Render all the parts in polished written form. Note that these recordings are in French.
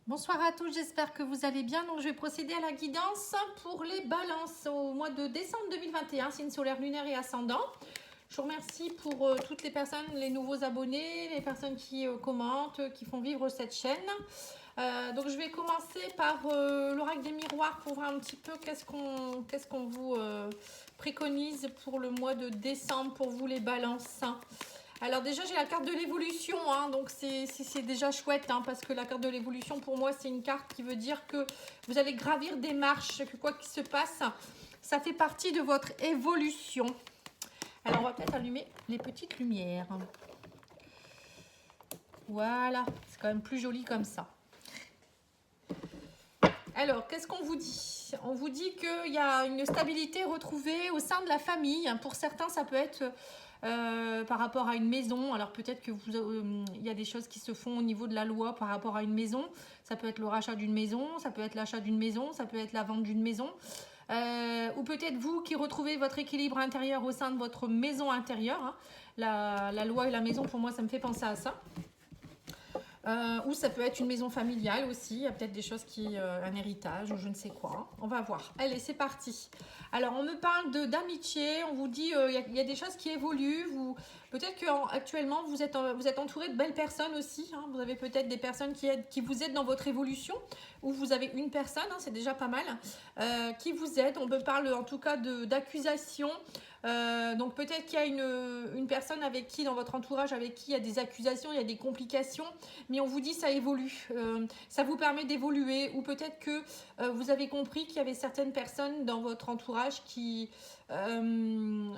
Bonsoir à tous, j'espère que vous allez bien. Donc, je vais procéder à la guidance pour les balances au mois de décembre 2021, signe solaire, lunaire et ascendant. Je vous remercie pour toutes les personnes, les nouveaux abonnés, les personnes qui commentent, qui font vivre cette chaîne. Donc, je vais commencer par l'oracle des miroirs pour voir un petit peu qu'est-ce qu'on vous préconise pour le mois de décembre pour vous les balances. Alors déjà j'ai la carte de l'évolution, hein, donc c'est déjà chouette, hein, parce que la carte de l'évolution pour moi c'est une carte qui veut dire que vous allez gravir des marches, que quoi qu'il se passe, ça fait partie de votre évolution. Alors on va peut-être allumer les petites lumières. Voilà, c'est quand même plus joli comme ça. Alors, qu'est-ce qu'on vous dit? On vous dit qu'il y a une stabilité retrouvée au sein de la famille. Pour certains, ça peut être par rapport à une maison. Alors, peut-être que il y a des choses qui se font au niveau de la loi par rapport à une maison. Ça peut être le rachat d'une maison, ça peut être l'achat d'une maison, ça peut être la vente d'une maison. Ou peut-être vous qui retrouvez votre équilibre intérieur au sein de votre maison intérieure. Hein. La loi et la maison, pour moi, ça me fait penser à ça. Ou ça peut être une maison familiale aussi. Il y a peut-être des choses qui... un héritage ou je ne sais quoi. On va voir. Allez, c'est parti. Alors, on me parle d'amitié. On vous dit il y a des choses qui évoluent. Peut-être qu'actuellement, vous êtes entouré de belles personnes aussi. Hein. Vous avez peut-être des personnes qui vous aident dans votre évolution. Ou vous avez une personne, hein, c'est déjà pas mal, qui vous aide. On me parle en tout cas d'accusation. Donc peut-être qu'il y a une personne avec qui, dans votre entourage, avec qui il y a des accusations, il y a des complications, mais on vous dit ça évolue, ça vous permet d'évoluer, ou peut-être que vous avez compris qu'il y avait certaines personnes dans votre entourage qui vous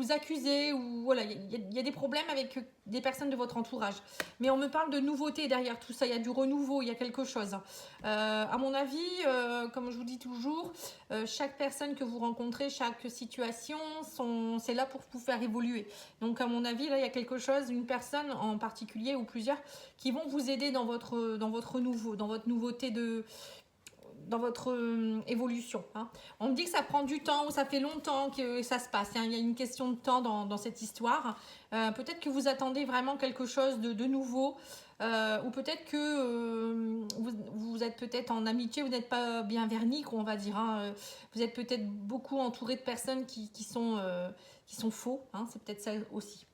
accusaient, ou voilà, il y a des problèmes avec des personnes de votre entourage. Mais on me parle de nouveauté derrière tout ça, il y a du renouveau, il y a quelque chose. À mon avis, comme je vous dis toujours, chaque personne que vous rencontrez, chaque situation, c'est là pour vous faire évoluer. Donc à mon avis, là, il y a quelque chose, une personne en particulier ou plusieurs, qui vont vous aider dans votre renouveau, dans votre nouveauté dans votre évolution. Hein. On me dit que ça prend du temps ou ça fait longtemps que ça se passe. Hein. Il y a une question de temps dans cette histoire. Peut-être que vous attendez vraiment quelque chose de nouveau. Ou peut-être que vous êtes peut-être en amitié, vous n'êtes pas bien verni, on va dire. Hein. Vous êtes peut-être beaucoup entouré de personnes qui sont faux. Hein. C'est peut-être ça aussi.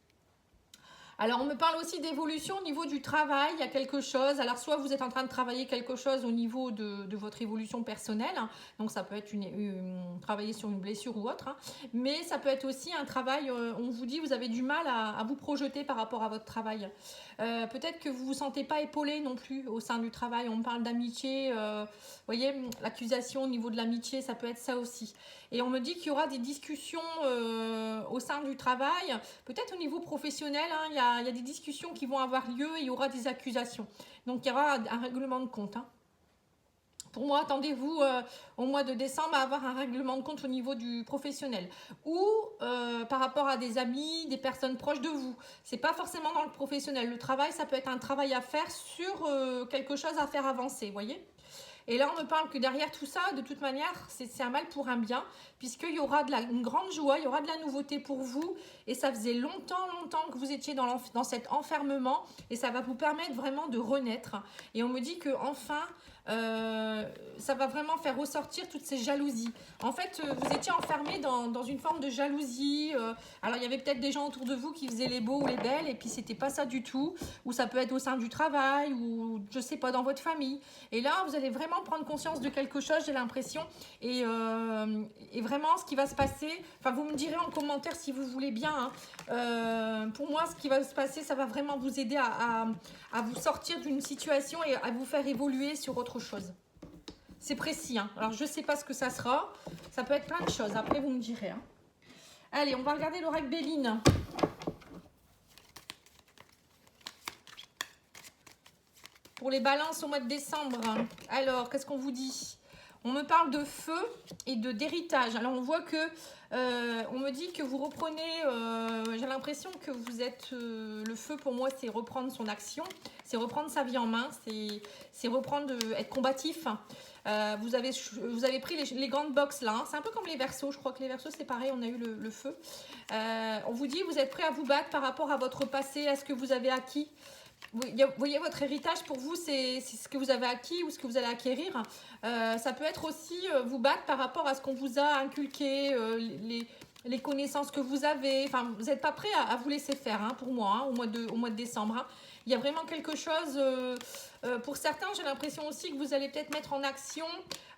Alors, on me parle aussi d'évolution au niveau du travail. Il y a quelque chose. Alors, soit vous êtes en train de travailler quelque chose au niveau de votre évolution personnelle. Hein. Donc, ça peut être travailler sur une blessure ou autre. Hein. Mais ça peut être aussi un travail, on vous dit, vous avez du mal à vous projeter par rapport à votre travail. Peut-être que vous ne vous sentez pas épaulé non plus au sein du travail. On me parle d'amitié. Vous voyez, l'accusation au niveau de l'amitié, ça peut être ça aussi. Et on me dit qu'il y aura des discussions au sein du travail. Peut-être au niveau professionnel, hein, il y a des discussions qui vont avoir lieu et il y aura des accusations. Donc il y aura un règlement de compte. Hein. Pour moi, attendez-vous au mois de décembre à avoir un règlement de compte au niveau du professionnel. Ou par rapport à des amis, des personnes proches de vous. C'est pas forcément dans le professionnel. Le travail, ça peut être un travail à faire sur quelque chose à faire avancer, vous voyez ? Et là, on me parle que derrière tout ça, de toute manière, c'est un mal pour un bien, puisqu'il y aura une grande joie, il y aura de la nouveauté pour vous. Et ça faisait longtemps que vous étiez dans cet enfermement. Et ça va vous permettre vraiment de renaître. Et on me dit que enfin, ça va vraiment faire ressortir toutes ces jalousies. En fait, vous étiez enfermé dans une forme de jalousie. Alors, il y avait peut-être des gens autour de vous qui faisaient les beaux ou les belles, et puis c'était pas ça du tout. Ou ça peut être au sein du travail, ou je sais pas, dans votre famille. Et là, vous allez vraiment prendre conscience de quelque chose, j'ai l'impression. Et vraiment, ce qui va se passer, enfin, vous me direz en commentaire si vous voulez bien. Hein, pour moi, ce qui va se passer, ça va vraiment vous aider à vous sortir d'une situation et à vous faire évoluer sur autre chose. C'est précis. Hein. Alors, je ne sais pas ce que ça sera. Ça peut être plein de choses. Après, vous me direz. Hein. Allez, on va regarder l'oracle Béline. Pour les balances au mois de décembre. Alors, qu'est-ce qu'on vous dit ? On me parle de feu et d'héritage. Alors, on voit que, on me dit que vous reprenez, j'ai l'impression que vous êtes, le feu pour moi, c'est reprendre son action, c'est reprendre sa vie en main, c'est reprendre, être combatif. Vous avez pris les grandes boxes là, hein. C'est un peu comme les Verseaux, je crois que les Verseaux c'est pareil, on a eu le feu. On vous dit, vous êtes prêt à vous battre par rapport à votre passé, à ce que vous avez acquis. Vous voyez, votre héritage pour vous, c'est ce que vous avez acquis ou ce que vous allez acquérir. Ça peut être aussi vous battre par rapport à ce qu'on vous a inculqué, les connaissances que vous avez. Enfin, vous n'êtes pas prêt à vous laisser faire, hein, pour moi, hein, au mois de décembre. Hein. Il y a vraiment quelque chose, pour certains, j'ai l'impression aussi que vous allez peut-être mettre en action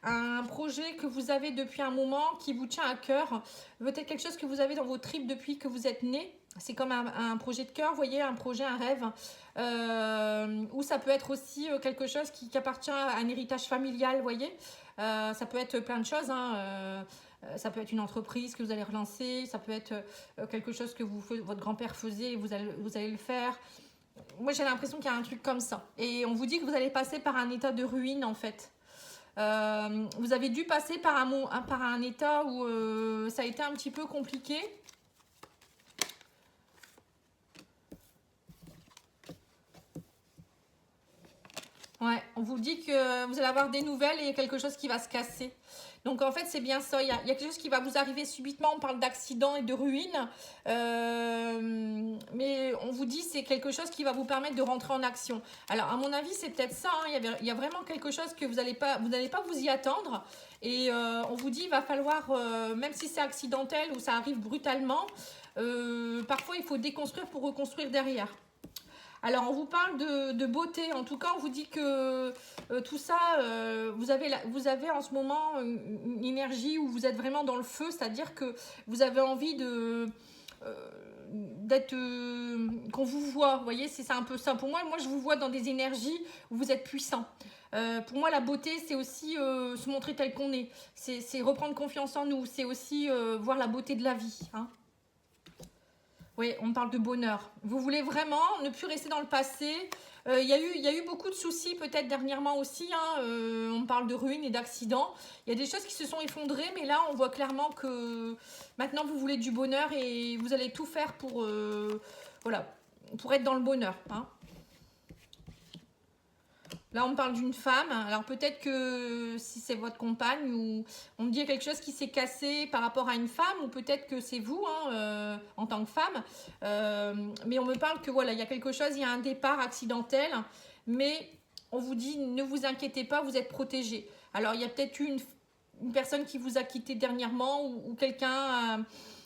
un projet que vous avez depuis un moment, qui vous tient à cœur. Peut-être quelque chose que vous avez dans vos tripes depuis que vous êtes né. C'est comme un projet de cœur, vous voyez, un projet, un rêve. Ou ça peut être aussi quelque chose qui appartient à un héritage familial, vous voyez. Ça peut être plein de choses, hein. Ça peut être une entreprise que vous allez relancer, ça peut être quelque chose que votre grand-père faisait et vous allez le faire. Moi, j'ai l'impression qu'il y a un truc comme ça. Et on vous dit que vous allez passer par un état de ruine, en fait. Vous avez dû passer par un état où ça a été un petit peu compliqué. Ouais, on vous dit que vous allez avoir des nouvelles et il y a quelque chose qui va se casser. Donc en fait, c'est bien ça. Il y a quelque chose qui va vous arriver subitement. On parle d'accident et de ruine. Mais on vous dit c'est quelque chose qui va vous permettre de rentrer en action. Alors à mon avis, c'est peut-être ça. Hein. Il y a vraiment quelque chose que vous n'allez pas vous y attendre. Et on vous dit il va falloir, même si c'est accidentel ou ça arrive brutalement, parfois il faut déconstruire pour reconstruire derrière. Alors, on vous parle de beauté. En tout cas, on vous dit que tout ça, vous avez en ce moment une énergie où vous êtes vraiment dans le feu, c'est-à-dire que vous avez envie d'être qu'on vous voit. Vous voyez, c'est un peu ça. Pour moi, je vous vois dans des énergies où vous êtes puissant. Pour moi, la beauté, c'est aussi se montrer tel qu'on est. C'est reprendre confiance en nous. C'est aussi voir la beauté de la vie. Hein. Oui, on parle de bonheur. Vous voulez vraiment ne plus rester dans le passé. Il y a eu beaucoup de soucis peut-être dernièrement aussi. Hein. On parle de ruines et d'accidents. Il y a des choses qui se sont effondrées, mais là, on voit clairement que maintenant, vous voulez du bonheur et vous allez tout faire voilà, pour être dans le bonheur. Hein. Là, on parle d'une femme. Alors, peut-être que si c'est votre compagne ou on me dit quelque chose qui s'est cassé par rapport à une femme ou peut-être que c'est vous hein, en tant que femme. Mais on me parle que voilà, il y a quelque chose, il y a un départ accidentel. Mais on vous dit, ne vous inquiétez pas, vous êtes protégés. Alors, il y a peut-être une personne qui vous a quitté dernièrement ou quelqu'un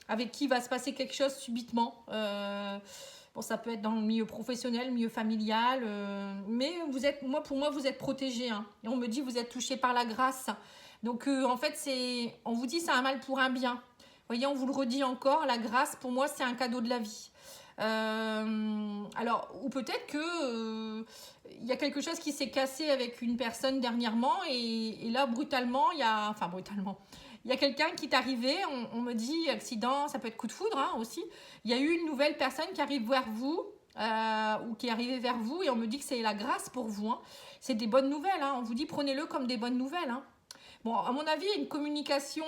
avec qui va se passer quelque chose subitement. Bon, ça peut être dans le milieu professionnel, milieu familial, mais pour moi, vous êtes protégés. Hein. Et on me dit, vous êtes touchés par la grâce. Donc, en fait, on vous dit, c'est un mal pour un bien. Vous voyez, on vous le redit encore, la grâce, pour moi, c'est un cadeau de la vie. Alors, ou peut-être que il y a quelque chose qui s'est cassé avec une personne dernièrement, et là, brutalement, il y a quelqu'un qui est arrivé, on me dit accident, ça peut être coup de foudre hein, aussi. Il y a eu une nouvelle personne qui arrive vers vous, ou qui est arrivée vers vous, et on me dit que c'est la grâce pour vous. Hein. C'est des bonnes nouvelles, hein. On vous dit prenez-le comme des bonnes nouvelles. Hein. Bon, à mon avis, il y a une communication,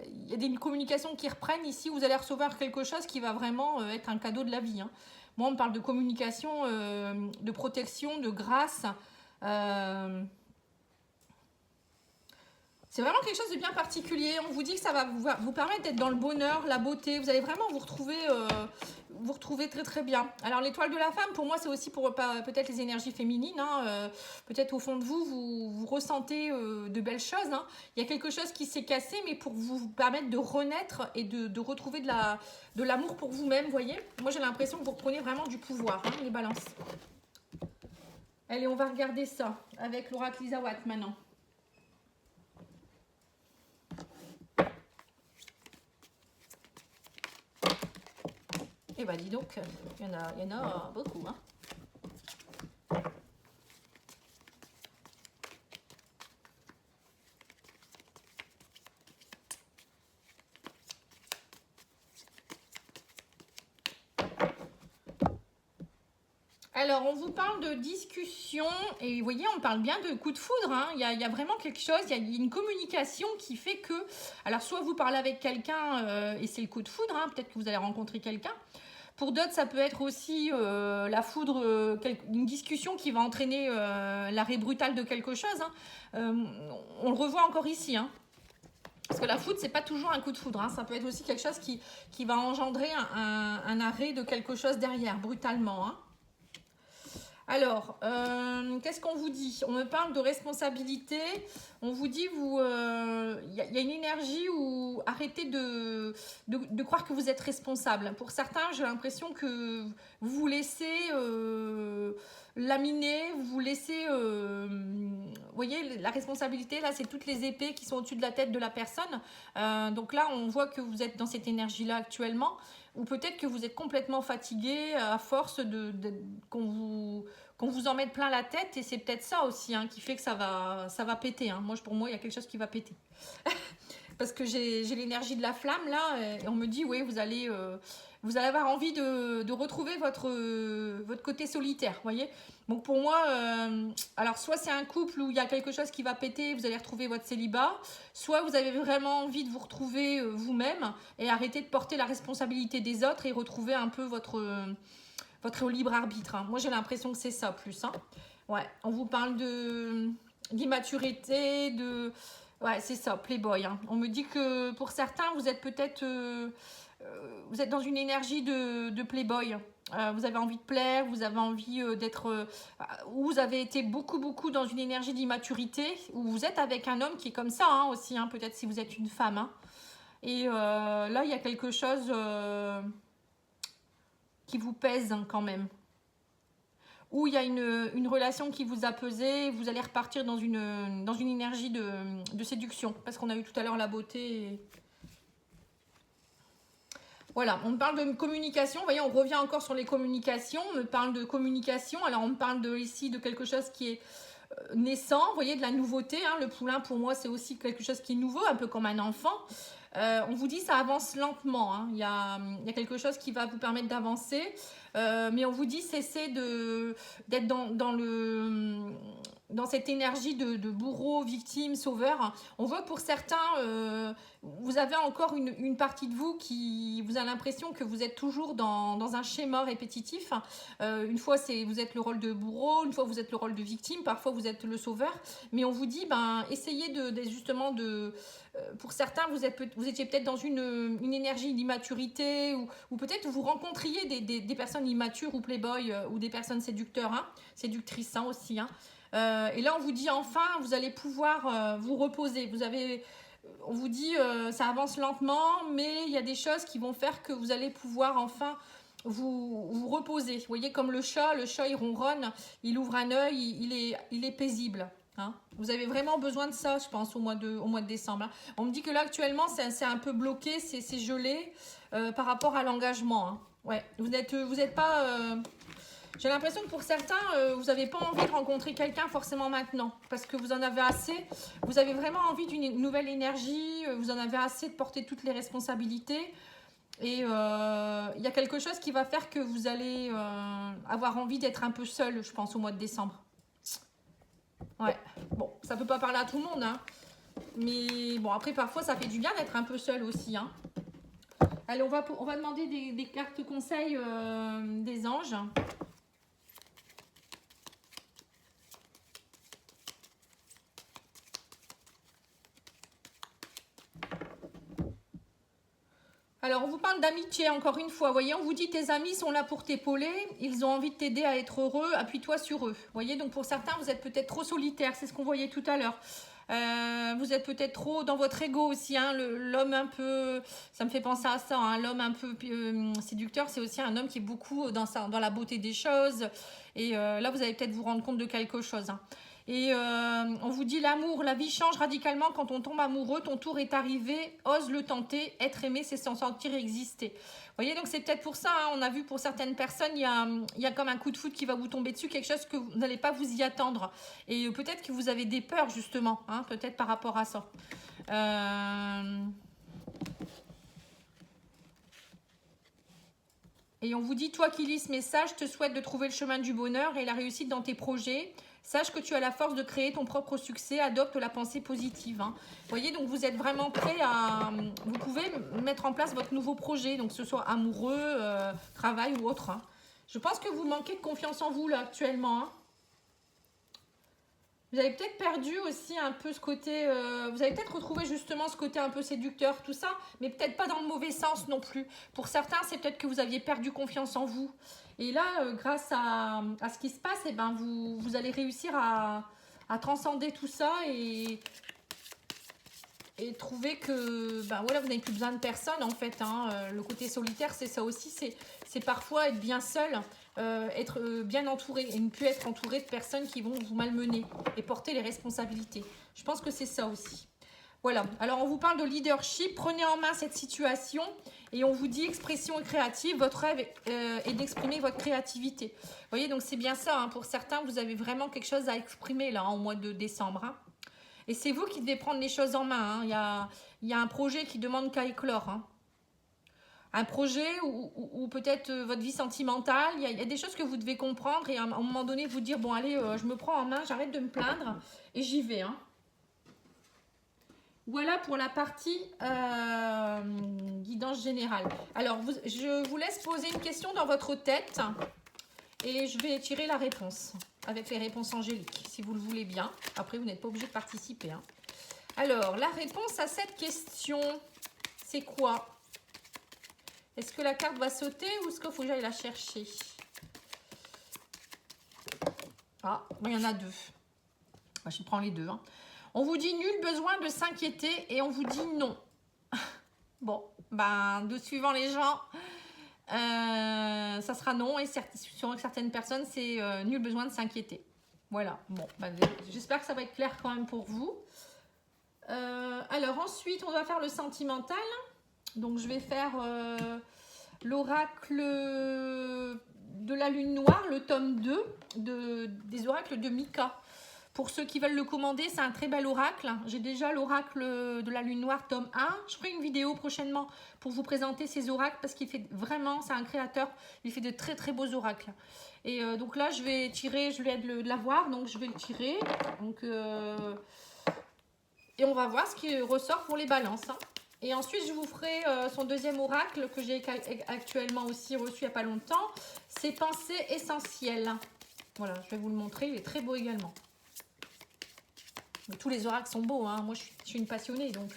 il y a des communications qui reprennent ici, vous allez recevoir quelque chose qui va vraiment être un cadeau de la vie. Hein. Moi, on me parle de communication, de protection, de grâce. C'est vraiment quelque chose de bien particulier. On vous dit que ça va vous permettre d'être dans le bonheur, la beauté. Vous allez vraiment vous retrouver très très bien. Alors l'étoile de la femme, pour moi, c'est aussi pour peut-être les énergies féminines. Hein. Peut-être au fond de vous ressentez de belles choses. Hein. Il y a quelque chose qui s'est cassé, mais pour vous permettre de renaître et de retrouver de l'amour pour vous-même, vous voyez. Moi, j'ai l'impression que vous reprenez vraiment du pouvoir, hein, les balances. Allez, on va regarder ça avec l'oracle Isawat maintenant. Eh ben dis donc, il y en a beaucoup. Hein. Alors, on vous parle de discussion et vous voyez, on parle bien de coup de foudre. Hein. Il y a vraiment quelque chose, il y a une communication qui fait que... Alors, soit vous parlez avec quelqu'un et c'est le coup de foudre, hein, peut-être que vous allez rencontrer quelqu'un. Pour d'autres, ça peut être aussi la foudre, une discussion qui va entraîner l'arrêt brutal de quelque chose. Hein. On le revoit encore ici. Hein. Parce que la foudre, c'est pas toujours un coup de foudre. Hein. Ça peut être aussi quelque chose qui va engendrer un arrêt de quelque chose derrière, brutalement. Hein. Alors, qu'est-ce qu'on vous dit? On me parle de responsabilité. On vous dit, y a une énergie où arrêtez de croire que vous êtes responsable. Pour certains, j'ai l'impression que vous vous laissez laminer, vous vous laissez... vous voyez, la responsabilité, là, c'est toutes les épées qui sont au-dessus de la tête de la personne. Donc là, on voit que vous êtes dans cette énergie-là actuellement. Ou peut-être que vous êtes complètement fatigué à force qu'on vous en mette plein la tête. Et c'est peut-être ça aussi hein, qui fait que ça va péter. Hein. Pour moi, il y a quelque chose qui va péter. Parce que j'ai l'énergie de la flamme là. Et on me dit, oui, vous allez avoir envie de retrouver votre côté solitaire. Voyez. Donc pour moi, alors soit c'est un couple où il y a quelque chose qui va péter, vous allez retrouver votre célibat, soit vous avez vraiment envie de vous retrouver vous-même et arrêter de porter la responsabilité des autres et retrouver un peu votre libre arbitre. Hein. Moi j'ai l'impression que c'est ça plus. Hein. Ouais, on vous parle d'immaturité, ouais c'est ça, playboy. Hein. On me dit que pour certains vous êtes peut-être vous êtes dans une énergie de playboy. Vous avez envie de plaire, vous avez envie d'être... vous avez été beaucoup dans une énergie d'immaturité, où vous êtes avec un homme qui est comme ça hein, aussi, hein, peut-être si vous êtes une femme. Hein. Et là, il y a quelque chose qui vous pèse hein, quand même. Ou il y a une relation qui vous a pesé, vous allez repartir dans une énergie de séduction. Parce qu'on a eu tout à l'heure la beauté... Voilà, on me parle de communication, vous voyez, on revient encore sur les communications, on me parle de communication, alors on me parle ici de quelque chose qui est naissant, vous voyez, de la nouveauté, hein. Le poulain pour moi c'est aussi quelque chose qui est nouveau, un peu comme un enfant. On vous dit ça avance lentement, hein. Il y a quelque chose qui va vous permettre d'avancer, mais on vous dit cessez d'être dans cette énergie de bourreau, victime, sauveur. On voit que pour certains, vous avez encore une partie de vous qui vous a l'impression que vous êtes toujours dans un schéma répétitif. Une fois, vous êtes le rôle de bourreau, une fois, vous êtes le rôle de victime, parfois, vous êtes le sauveur. Mais on vous dit, essayez justement pour certains, vous étiez peut-être dans une énergie d'immaturité ou peut-être vous rencontriez des personnes immatures ou playboy ou des personnes séducteurs, hein, séductrices hein, aussi. Hein. Et là, on vous dit enfin, vous allez pouvoir vous reposer. On vous dit ça avance lentement, mais il y a des choses qui vont faire que vous allez pouvoir enfin vous reposer. Vous voyez, comme le chat il ronronne, il ouvre un œil, il est paisible. Hein. Vous avez vraiment besoin de ça, je pense, au mois de décembre. Hein. On me dit que là, actuellement, c'est un peu bloqué, c'est gelé par rapport à l'engagement. Hein. Ouais, vous êtes pas... J'ai l'impression que pour certains, vous n'avez pas envie de rencontrer quelqu'un forcément maintenant, parce que vous en avez assez. Vous avez vraiment envie d'une nouvelle énergie, vous en avez assez de porter toutes les responsabilités. Et il y a quelque chose qui va faire que vous allez avoir envie d'être un peu seul, je pense, au mois de décembre. Ouais, bon, ça peut pas parler à tout le monde, hein. Mais bon, après, parfois, ça fait du bien d'être un peu seul aussi, hein. Allez, on va demander des cartes conseils des anges. Alors, on vous parle d'amitié, encore une fois. Vous voyez, on vous dit tes amis sont là pour t'épauler. Ils ont envie de t'aider à être heureux. Appuie-toi sur eux. Vous voyez, donc pour certains, vous êtes peut-être trop solitaire. C'est ce qu'on voyait tout à l'heure. Vous êtes peut-être trop dans votre ego aussi. Hein, l'homme un peu... Ça me fait penser à ça. Hein, l'homme un peu séducteur, c'est aussi un homme qui est beaucoup dans la beauté des choses. Et là, vous allez peut-être vous rendre compte de quelque chose. Hein. Et on vous dit l'amour, la vie change radicalement quand on tombe amoureux, ton tour est arrivé, ose le tenter, être aimé, c'est s'en sentir exister. Vous voyez, donc c'est peut-être pour ça, hein, on a vu pour certaines personnes, il y a comme un coup de foudre qui va vous tomber dessus, quelque chose que vous n'allez pas vous y attendre. Et peut-être que vous avez des peurs justement, hein, peut-être par rapport à ça. Et on vous dit, toi qui lis ce message, je te souhaite de trouver le chemin du bonheur et la réussite dans tes projets. Sache que tu as la force de créer ton propre succès, adopte la pensée positive. Hein. Vous voyez, donc vous êtes vraiment prêt à... Vous pouvez mettre en place votre nouveau projet, donc que ce soit amoureux, travail ou autre. Hein. Je pense que vous manquez de confiance en vous, là, actuellement. Hein. Vous avez peut-être perdu aussi un peu ce côté... vous avez peut-être retrouvé justement ce côté un peu séducteur, tout ça, mais peut-être pas dans le mauvais sens non plus. Pour certains, c'est peut-être que vous aviez perdu confiance en vous. Et là, grâce à ce qui se passe, eh ben, vous allez réussir à transcender tout ça et trouver que ben voilà, vous n'avez plus besoin de personne en fait. Hein. Le côté solitaire, c'est ça aussi, c'est parfois être bien seul, être bien entouré et ne plus être entouré de personnes qui vont vous malmener et porter les responsabilités. Je pense que c'est ça aussi. Voilà, alors on vous parle de leadership, prenez en main cette situation et on vous dit expression créative, votre rêve est d'exprimer votre créativité. Vous voyez, donc c'est bien ça, hein. Pour certains, vous avez vraiment quelque chose à exprimer là, au mois de décembre. Hein. Et c'est vous qui devez prendre les choses en main. Hein. Il y a un projet qui demande qu'à éclore. Hein. Un projet ou peut-être votre vie sentimentale. Il y a des choses que vous devez comprendre et à un moment donné vous dire, bon allez, je me prends en main, j'arrête de me plaindre et j'y vais. Hein. Voilà pour la partie guidance générale. Alors, je vous laisse poser une question dans votre tête et je vais tirer la réponse avec les réponses angéliques, si vous le voulez bien. Après, vous n'êtes pas obligé de participer. Hein. Alors, la réponse à cette question, c'est quoi? Est-ce que la carte va sauter ou est-ce qu'il faut que j'aille la chercher? Ah, bon, il y en a deux. Je prends les deux. Hein. On vous dit nul besoin de s'inquiéter et on vous dit non. Bon, ben, de suivant les gens, ça sera non. Et sur certaines personnes, c'est nul besoin de s'inquiéter. Voilà, bon, ben, j'espère que ça va être clair quand même pour vous. Alors ensuite, on va faire le sentimental. Donc, je vais faire l'oracle de la lune noire, le tome 2 des oracles de Mika. Pour ceux qui veulent le commander, c'est un très bel oracle. J'ai déjà l'oracle de la lune noire, tome 1. Je ferai une vidéo prochainement pour vous présenter ces oracles parce qu'il fait vraiment, c'est un créateur, il fait de très très beaux oracles. Et donc là, je vais tirer, je vais de l'avoir, donc je vais le tirer. Donc, et on va voir ce qui ressort pour les balances. Hein. Et ensuite, je vous ferai son deuxième oracle que j'ai actuellement aussi reçu il n'y a pas longtemps. C'est pensées essentielles. Voilà, je vais vous le montrer, il est très beau également. Mais tous les oracles sont beaux, hein. Moi je suis une passionnée donc.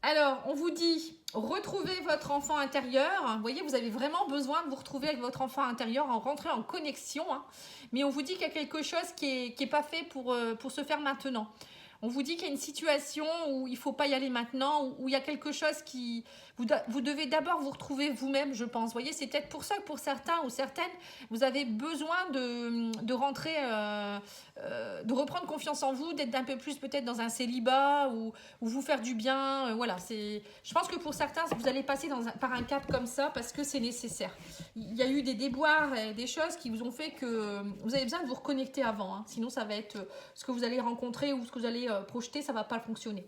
Alors, on vous dit retrouvez votre enfant intérieur. Vous voyez, vous avez vraiment besoin de vous retrouver avec votre enfant intérieur, en rentrer en connexion. Hein. Mais on vous dit qu'il y a quelque chose qui est pas fait pour se faire maintenant. On vous dit qu'il y a une situation où il ne faut pas y aller maintenant, où il y a quelque chose qui... Vous devez d'abord vous retrouver vous-même, je pense. Vous voyez, c'est peut-être pour ça que pour certains ou certaines, vous avez besoin de rentrer, de reprendre confiance en vous, d'être un peu plus peut-être dans un célibat ou vous faire du bien. Voilà, je pense que pour certains, vous allez passer par un cap comme ça parce que c'est nécessaire. Il y a eu des déboires et des choses qui vous ont fait que vous avez besoin de vous reconnecter avant. Hein. Sinon, ça va être ce que vous allez rencontrer ou ce que vous allez projeter, ça ne va pas fonctionner.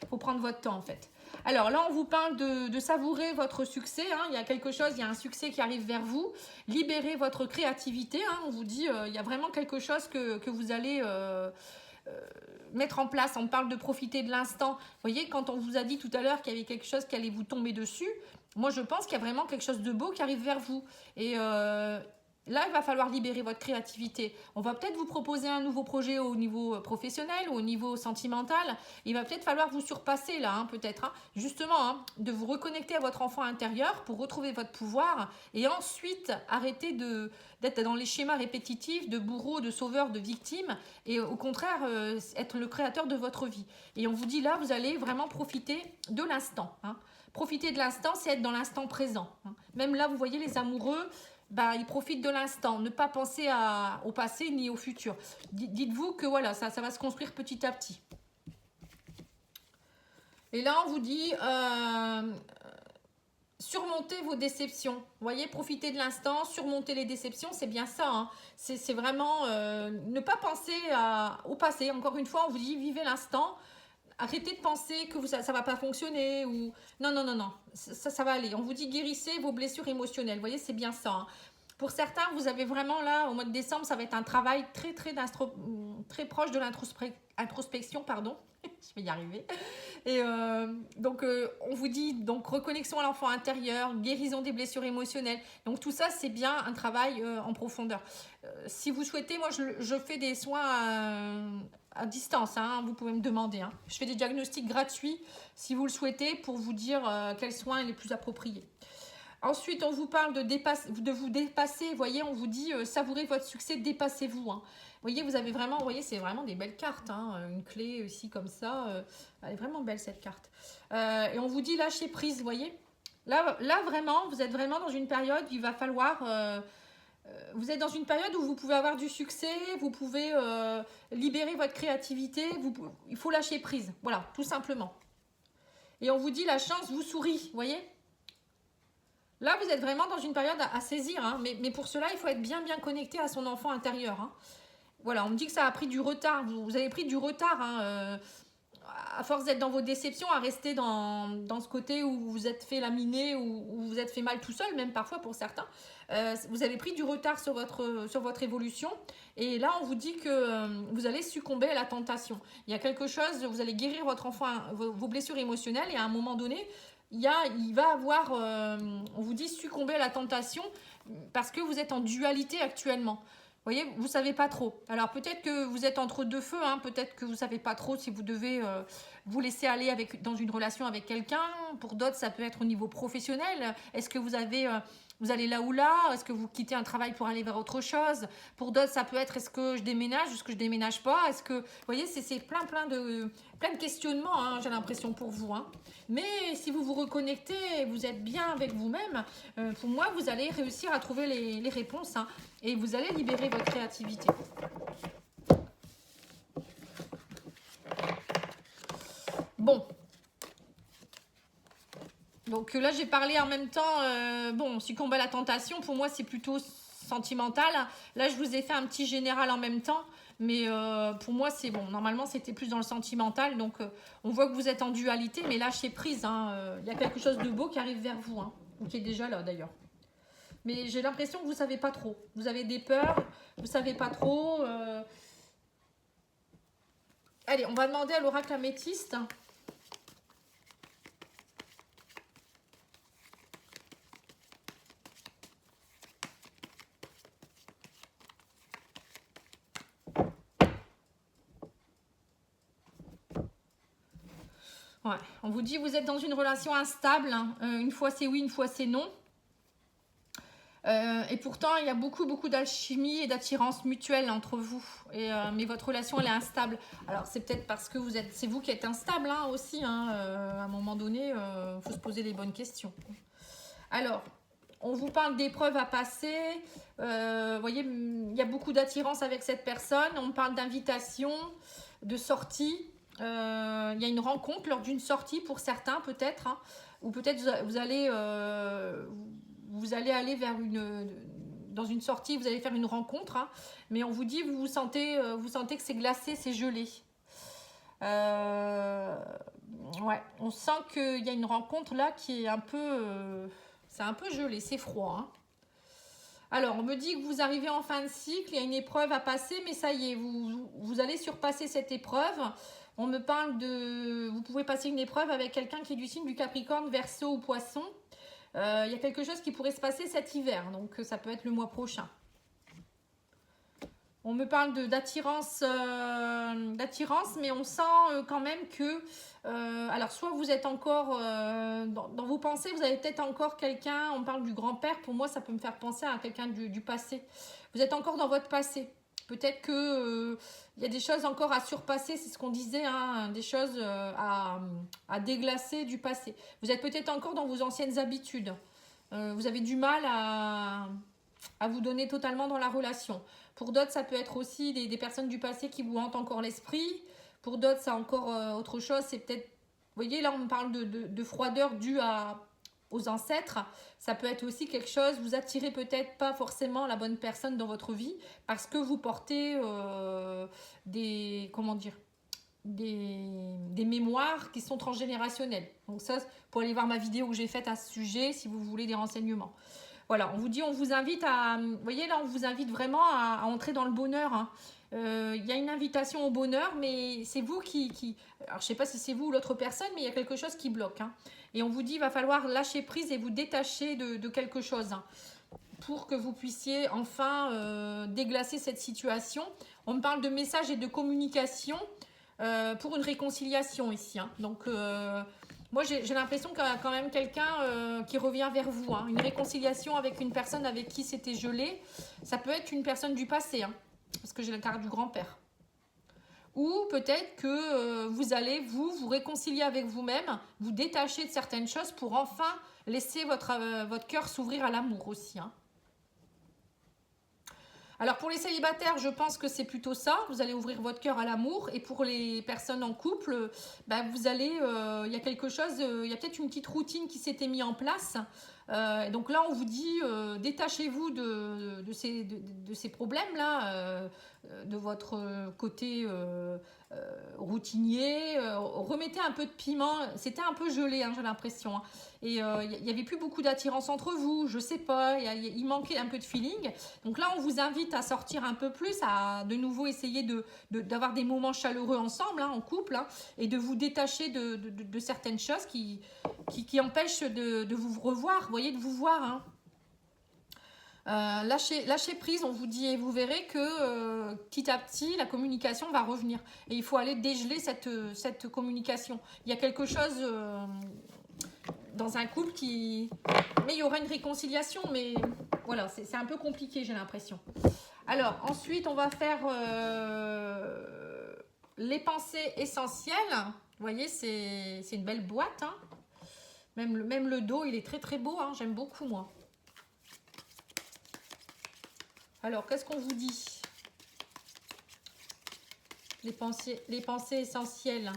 Il faut prendre votre temps en fait. Alors là, on vous parle de savourer votre succès. Hein. Il y a quelque chose, il y a un succès qui arrive vers vous. Libérez votre créativité. Hein. On vous dit, il y a vraiment quelque chose que vous allez mettre en place. On parle de profiter de l'instant. Vous voyez, quand on vous a dit tout à l'heure qu'il y avait quelque chose qui allait vous tomber dessus, moi je pense qu'il y a vraiment quelque chose de beau qui arrive vers vous. Et là, il va falloir libérer votre créativité. On va peut-être vous proposer un nouveau projet au niveau professionnel ou au niveau sentimental. Il va peut-être falloir vous surpasser là, hein, peut-être. Hein. Justement, hein, de vous reconnecter à votre enfant intérieur pour retrouver votre pouvoir et ensuite arrêter d'être dans les schémas répétitifs de bourreau, de sauveur, de victime et au contraire, être le créateur de votre vie. Et on vous dit là, vous allez vraiment profiter de l'instant. Hein. Profiter de l'instant, c'est être dans l'instant présent. Hein. Même là, vous voyez les amoureux, bah, ils profitent de l'instant, ne pas penser au passé ni au futur. Dites-vous que voilà, ça va se construire petit à petit. Et là, on vous dit surmonter vos déceptions. Vous voyez, profiter de l'instant, surmonter les déceptions, c'est bien ça. Hein. C'est vraiment ne pas penser au passé. Encore une fois, on vous dit vivez l'instant. Arrêtez de penser que ça va pas fonctionner ou non, ça va aller. On vous dit guérissez vos blessures émotionnelles. Vous voyez, c'est bien ça. Hein. Pour certains, vous avez vraiment là, au mois de décembre, ça va être un travail très proche de l'introspection, pardon. Je vais y arriver. Et donc, on vous dit donc reconnexion à l'enfant intérieur, guérison des blessures émotionnelles. Donc, tout ça, c'est bien un travail en profondeur. Si vous souhaitez, moi, je fais des soins à distance. Hein, vous pouvez me demander. Hein. Je fais des diagnostics gratuits, si vous le souhaitez, pour vous dire quels soins sont les plus appropriés. Ensuite, on vous parle de vous dépasser. Vous voyez, on vous dit savourez votre succès, dépassez-vous. Hein. Vous voyez, vous avez vraiment, vous voyez, c'est vraiment des belles cartes. Hein. Une clé aussi comme ça. Elle est vraiment belle cette carte. Et on vous dit lâcher prise, vous voyez. Là, vraiment, vous êtes vraiment dans une période où il va falloir... vous êtes dans une période où vous pouvez avoir du succès, vous pouvez libérer votre créativité, il faut lâcher prise. Voilà, tout simplement. Et on vous dit la chance vous sourit, vous voyez. Là, vous êtes vraiment dans une période à saisir, hein, mais pour cela, il faut être bien connecté à son enfant intérieur. Hein. Voilà, on me dit que ça a pris du retard. Vous avez pris du retard, hein, à force d'être dans vos déceptions, à rester dans ce côté où vous vous êtes fait laminer, où vous vous êtes fait mal tout seul, même parfois pour certains. Vous avez pris du retard sur votre évolution. Et là, on vous dit que vous allez succomber à la tentation. Il y a quelque chose, vous allez guérir votre enfant, vos blessures émotionnelles, et à un moment donné, il va avoir, on vous dit, succomber à la tentation parce que vous êtes en dualité actuellement. Vous voyez, vous ne savez pas trop. Alors peut-être que vous êtes entre deux feux, hein, peut-être que vous ne savez pas trop si vous devez vous laisser aller dans une relation avec quelqu'un. Pour d'autres, ça peut être au niveau professionnel. Est-ce que vous allez là ou là? Est-ce que vous quittez un travail pour aller vers autre chose? Pour d'autres, ça peut être est-ce que je déménage? Est-ce que je déménage pas? Est-ce que, vous voyez, c'est plein de questionnements, hein, j'ai l'impression pour vous. Hein. Mais si vous vous reconnectez, vous êtes bien avec vous-même, pour moi, vous allez réussir à trouver les réponses, hein, et vous allez libérer votre créativité. Bon. Donc là, j'ai parlé en même temps, bon, succomber à la tentation, pour moi, c'est plutôt sentimental. Là, je vous ai fait un petit général en même temps. Mais pour moi, c'est bon. Normalement, c'était plus dans le sentimental. Donc, on voit que vous êtes en dualité. Mais lâchez prise. Hein. Y a quelque chose de beau qui arrive vers vous. Hein, ou qui est déjà là, d'ailleurs. Mais j'ai l'impression que vous ne savez pas trop. Vous avez des peurs. Vous ne savez pas trop. Allez, on va demander à l'oracle améthyste. Ouais, on vous dit vous êtes dans une relation instable. Hein. Une fois c'est oui, une fois c'est non. Et pourtant, il y a beaucoup d'alchimie et d'attirance mutuelle entre vous. Mais votre relation, elle est instable. Alors, c'est peut-être parce que c'est vous qui êtes instable, hein, aussi. Hein. À un moment donné, il faut se poser les bonnes questions. Alors, on vous parle d'épreuves à passer. Vous voyez, il y a beaucoup d'attirance avec cette personne. On parle d'invitation, de sortie. Il y a une rencontre lors d'une sortie pour certains, peut-être. Hein, ou peut-être vous allez aller dans une sortie, vous allez faire une rencontre, hein, mais on vous dit, vous sentez que c'est glacé, c'est gelé. Ouais, on sent qu'il y a une rencontre là qui est un peu, c'est un peu gelé, c'est froid. Hein. Alors, on me dit que vous arrivez en fin de cycle, il y a une épreuve à passer, mais ça y est, vous allez surpasser cette épreuve. On me parle vous pouvez passer une épreuve avec quelqu'un qui est du signe du Capricorne, Verseau ou Poisson. Il y a quelque chose qui pourrait se passer cet hiver, donc ça peut être le mois prochain. On me parle d'attirance, mais on sent quand même que... alors, soit vous êtes encore... dans vos pensées, vous avez peut-être encore quelqu'un... On parle du grand-père, pour moi, ça peut me faire penser à quelqu'un du passé. Vous êtes encore dans votre passé. Peut-être que y a des choses encore à surpasser, c'est ce qu'on disait, hein, des choses à déglacer du passé. Vous êtes peut-être encore dans vos anciennes habitudes. Vous avez du mal à vous donner totalement dans la relation. Pour d'autres, ça peut être aussi des personnes du passé qui vous hantent encore l'esprit. Pour d'autres, c'est encore autre chose. C'est peut-être, vous voyez, là, on parle de froideur due aux ancêtres. Ça peut être aussi quelque chose, vous attirez peut-être pas forcément la bonne personne dans votre vie parce que vous portez des mémoires qui sont transgénérationnelles. Donc ça, pour aller voir ma vidéo que j'ai faite à ce sujet, si vous voulez des renseignements. Voilà, on vous dit, on vous invite à... Vous voyez, là, on vous invite vraiment à entrer dans le bonheur. Hein. Y a une invitation au bonheur, mais c'est vous qui... Alors, je ne sais pas si c'est vous ou l'autre personne, mais il y a quelque chose qui bloque. Hein. Et on vous dit, il va falloir lâcher prise et vous détacher de quelque chose, hein, pour que vous puissiez enfin déglacer cette situation. On me parle de messages et de communication pour une réconciliation ici. Hein. Donc, moi, Moi, j'ai l'impression qu'il y a quand même quelqu'un qui revient vers vous. Hein. Une réconciliation avec une personne avec qui c'était gelé. Ça peut être une personne du passé, hein, parce que j'ai la carte du grand-père. Ou peut-être que vous allez vous réconcilier avec vous-même, vous détacher de certaines choses pour enfin laisser votre cœur s'ouvrir à l'amour aussi. Hein. Alors pour les célibataires, je pense que c'est plutôt ça. Vous allez ouvrir votre cœur à l'amour. Et pour les personnes en couple, vous allez, il y a quelque chose, il y a peut-être une petite routine qui s'était mise en place. Donc là, on vous dit, détachez-vous de ces problèmes-là, de votre côté routinier. Remettez un peu de piment. C'était un peu gelé, hein, j'ai l'impression. Hein. Et il n'y avait plus beaucoup d'attirance entre vous. Je sais pas, il manquait un peu de feeling. Donc là, on vous invite à sortir un peu plus, à de nouveau essayer d'avoir des moments chaleureux ensemble, hein, en couple, hein, et de vous détacher de certaines choses qui empêchent de vous revoir, vous voyez, de vous voir. Hein. Lâchez prise, on vous dit, et vous verrez que petit à petit, la communication va revenir. Et il faut aller dégeler cette communication. Il y a quelque chose dans un couple qui... Mais il y aura une réconciliation, mais voilà, c'est un peu compliqué, j'ai l'impression. Alors, ensuite, on va faire les pensées essentielles. Vous voyez, c'est une belle boîte. Hein. Même le dos, il est très très beau. Hein. J'aime beaucoup, moi. Alors, qu'est-ce qu'on vous dit? Les pensées essentielles.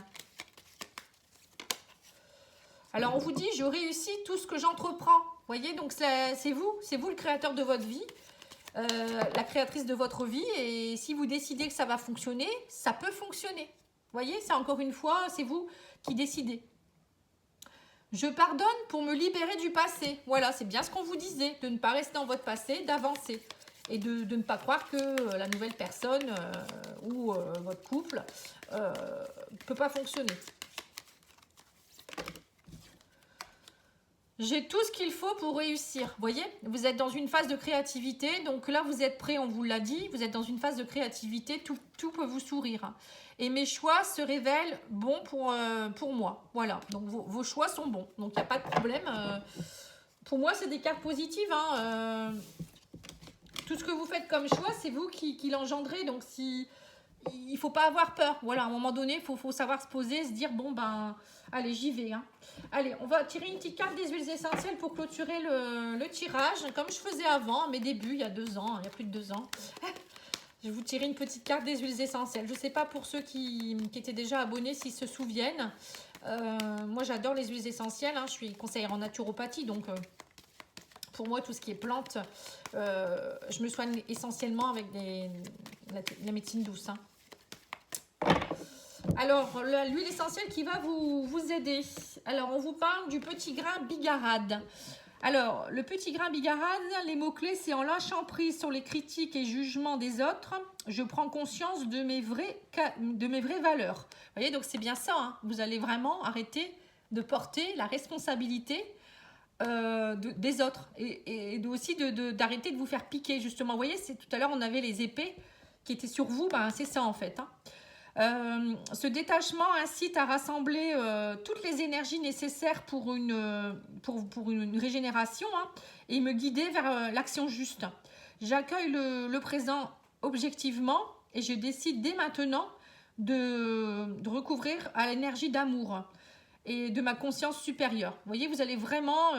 Alors, on vous dit, je réussis tout ce que j'entreprends. Vous voyez, donc c'est vous le créateur de votre vie, la créatrice de votre vie. Et si vous décidez que ça va fonctionner, ça peut fonctionner. Vous voyez, c'est encore une fois, c'est vous qui décidez. Je pardonne pour me libérer du passé. Voilà, c'est bien ce qu'on vous disait, de ne pas rester dans votre passé, d'avancer. Et de ne pas croire que la nouvelle personne ou votre couple ne peut pas fonctionner. J'ai tout ce qu'il faut pour réussir. Vous voyez, vous êtes dans une phase de créativité. Donc là, vous êtes prêt, on vous l'a dit. Vous êtes dans une phase de créativité. Tout peut vous sourire. Et mes choix se révèlent bons pour moi. Voilà, donc vos choix sont bons. Donc il n'y a pas de problème. Pour moi, c'est des cartes positives. Hein. Tout ce que vous faites comme choix, c'est vous qui l'engendrez. Donc, il ne faut pas avoir peur. Voilà, à un moment donné, il faut savoir se poser, se dire, bon, ben, allez, j'y vais. Hein. Allez, on va tirer une petite carte des huiles essentielles pour clôturer le tirage, comme je faisais avant, à mes débuts, il y a 2 ans, il y a plus de 2 ans. Je vais vous tirer une petite carte des huiles essentielles. Je ne sais pas pour ceux qui étaient déjà abonnés, s'ils se souviennent. Moi, j'adore les huiles essentielles. Hein. Je suis conseillère en naturopathie, donc... pour moi, tout ce qui est plantes, je me soigne essentiellement avec la médecine douce. Hein. Alors, l'huile essentielle qui va vous aider. Alors, on vous parle du petit grain bigarade. Alors, le petit grain bigarade, les mots-clés, c'est en lâchant prise sur les critiques et jugements des autres, je prends conscience de mes vraies valeurs. Vous voyez, donc c'est bien ça. Hein. Vous allez vraiment arrêter de porter la responsabilité des autres et aussi d'arrêter de vous faire piquer justement. Vous voyez, tout à l'heure on avait les épées qui étaient sur vous, ben, c'est ça en fait. Hein. Ce détachement incite à rassembler toutes les énergies nécessaires pour une régénération, hein, et me guider vers l'action juste. J'accueille le présent objectivement et je décide dès maintenant de recouvrir à l'énergie d'amour et de ma conscience supérieure. Vous voyez, vous allez vraiment,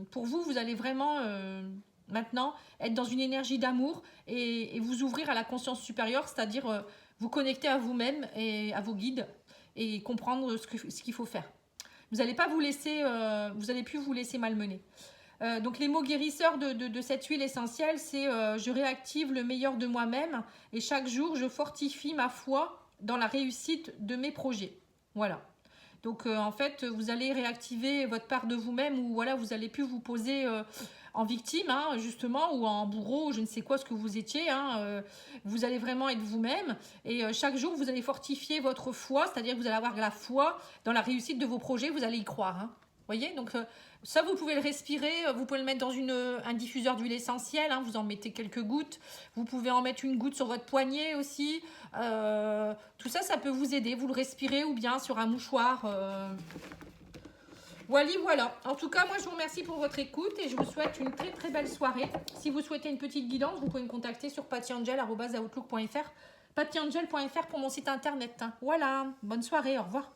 pour vous, vous allez vraiment maintenant être dans une énergie d'amour et vous ouvrir à la conscience supérieure, c'est-à-dire vous connecter à vous-même et à vos guides et comprendre ce qu'il faut faire. Vous n'allez pas vous laisser, vous n'allez plus vous laisser malmener. Donc les mots guérisseurs de cette huile essentielle, c'est je réactive le meilleur de moi-même et chaque jour je fortifie ma foi dans la réussite de mes projets. Voilà. Donc en fait, vous allez réactiver votre part de vous-même ou voilà, vous allez plus vous poser en victime, hein, justement, ou en bourreau, je ne sais quoi ce que vous étiez. Hein, vous allez vraiment être vous-même et chaque jour, vous allez fortifier votre foi, c'est-à-dire que vous allez avoir la foi dans la réussite de vos projets, vous allez y croire. Hein. Vous voyez, donc ça, vous pouvez le respirer, vous pouvez le mettre dans un diffuseur d'huile essentielle, hein, vous en mettez quelques gouttes, vous pouvez en mettre une goutte sur votre poignet aussi, tout ça, ça peut vous aider, vous le respirez ou bien sur un mouchoir, Voilà. En tout cas, moi, je vous remercie pour votre écoute et je vous souhaite une très très belle soirée. Si vous souhaitez une petite guidance, vous pouvez me contacter sur pattyangel@outlook.fr, pattyangel.fr pour mon site internet. Voilà. Bonne soirée. Au revoir.